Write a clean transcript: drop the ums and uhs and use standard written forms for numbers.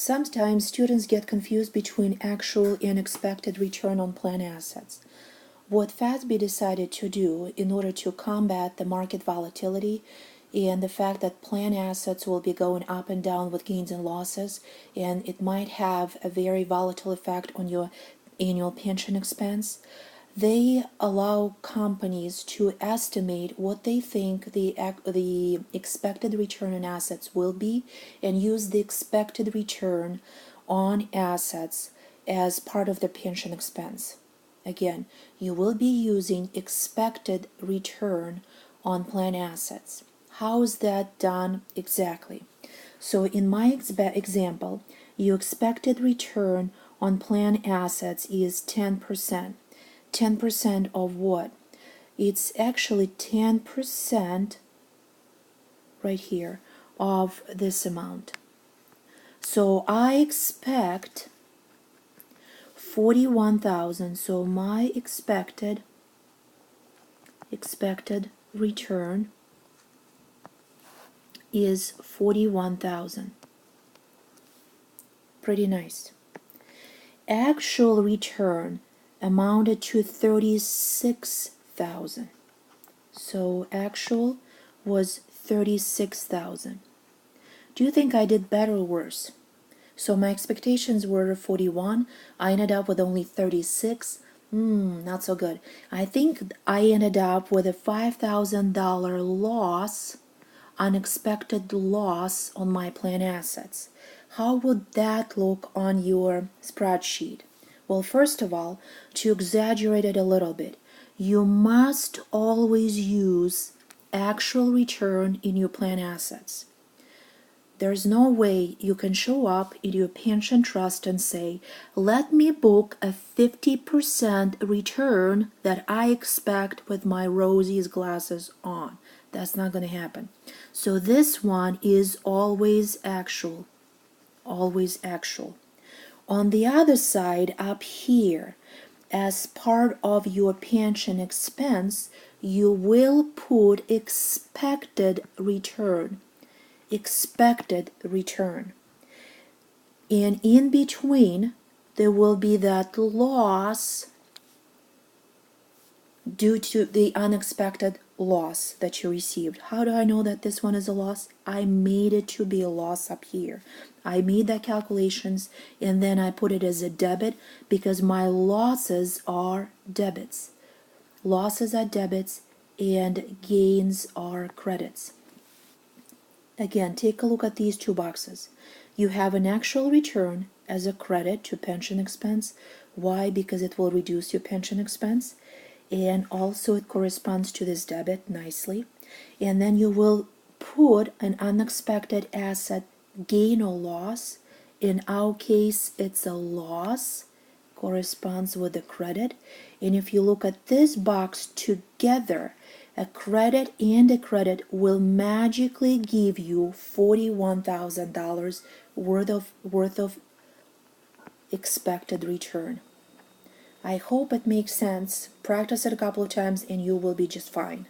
Sometimes students get confused between actual and expected return on plan assets. What FASB decided to do in order to combat the market volatility and the fact that plan assets will be going up and down with gains and losses, and it might have a very volatile effect on your annual pension expense, they allow companies to estimate what they think the expected return on assets will be and use the expected return on assets as part of their pension expense. Again, you will be using expected return on plan assets. How is that done exactly? So in my example, your expected return on plan assets is 10%. 10% of what? It's actually 10% right here of this amount. So I expect 41,000. So my expected return is 41,000. Pretty nice. Actual return amounted to 36,000. So actual was 36,000. Do you think I did better or worse? So my expectations were 41. I ended up with only 36. Not so good. I think I ended up with a $5,000 loss, unexpected loss on my plan assets. How would that look on your spreadsheet? Well, first of all, to exaggerate it a little bit, you must always use actual return in your plan assets. There's no way you can show up in your pension trust and say, let me book a 50% return that I expect with my Rosie's glasses on. That's not going to happen. So this one is always actual. Always actual. On the other side, up here, as part of your pension expense, you will put expected return. Expected return. And in between, there will be that loss due to the unexpected loss that you received. How do I know that this one is a loss? I made it to be a loss up here. I made that calculations and then I put it as a debit because my losses are debits. Losses are debits and gains are credits. Again, take a look at these two boxes. You have an actual return as a credit to pension expense. Why? Because it will reduce your pension expense. And also it corresponds to this debit nicely. And then you will put an unexpected asset gain or loss. In our case, it's a loss, corresponds with the credit. And if you look at this box together, a credit and a credit will magically give you $41,000 worth of expected return. I hope it makes sense. Practice it a couple of times and you will be just fine.